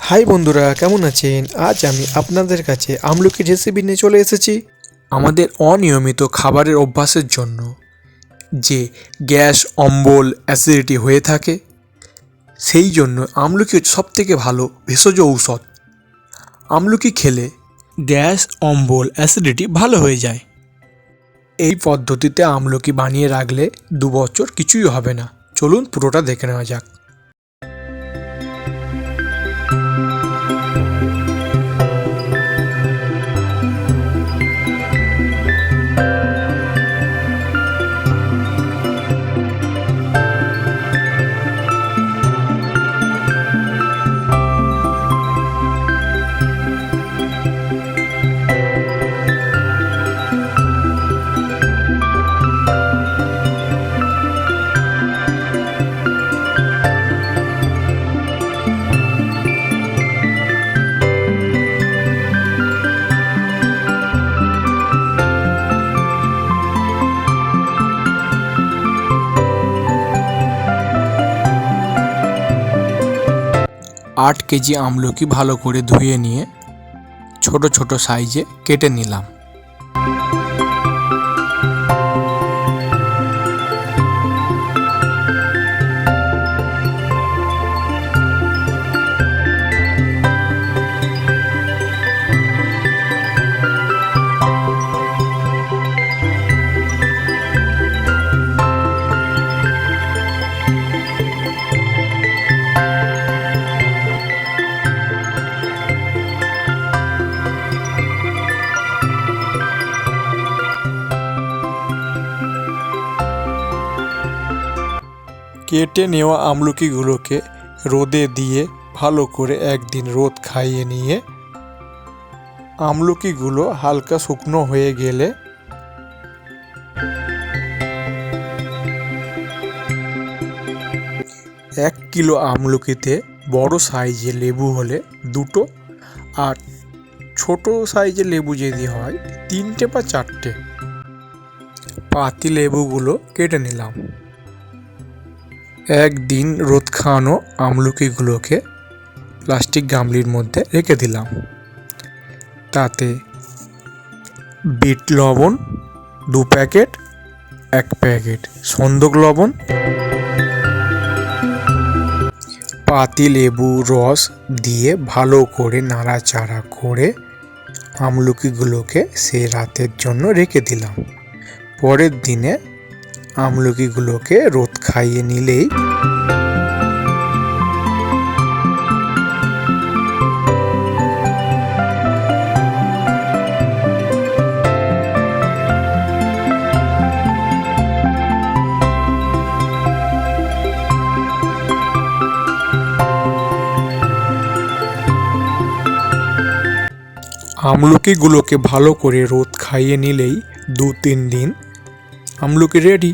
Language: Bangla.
হাই বন্ধুরা, কেমন আছেন? আজ আমি আপনাদের কাছে আমলকির রেসিপি নিয়ে চলে এসেছি। আমাদের অনিয়মিত খাবারের অভ্যাসের জন্য যে গ্যাস, অম্বল, অ্যাসিডিটি হয়ে থাকে, সেই জন্য আমলকি সবথেকে ভালো ভেষজ ঔষধ। আমলকি খেলে গ্যাস, অম্বল, অ্যাসিডিটি ভালো হয়ে যায়। এই পদ্ধতিতে আমলকি বানিয়ে রাখলে 2 বছর কিছুই হবে না। চলুন পুরোটা দেখে নেওয়া যাক। 8 কেজি আমলকি ভালো করে ধুয়ে নিয়ে ছোট ছোট সাইজে কেটে নিলাম। কেটে নেওয়া আমলকিগুলোকে রোদে দিয়ে ভালো করে একদিন রোদ খাইয়ে নিয়ে আমলকিগুলো হালকা শুকনো হয়ে গেলে 1 কিলো আমলকিতে বড় সাইজের লেবু হলে 2টো, আর ছোট সাইজের লেবু যদি হয় 3টে বা 4টে। পাতি লেবুগুলো কেটে নিলাম। একদিন রোদ খাওয়ানো আমলকিগুলোকে প্লাস্টিক গামলির মধ্যে রেখে দিলাম। তাতে বিট লবণ 2 প্যাকেট, 1 প্যাকেট সন্দক লবণ, পাতি লেবু রস দিয়ে ভালো করে নাড়াচাড়া করে আমলকিগুলোকে সে রাতের জন্য রেখে দিলাম। পরের দিনে আমলকিগুলোকে রোদ খাইয়ে নিলেই আমলকিগুলোকে ভালো করে রোদ খাইয়ে নিলেই 2-3 দিন আমলকি রেডি।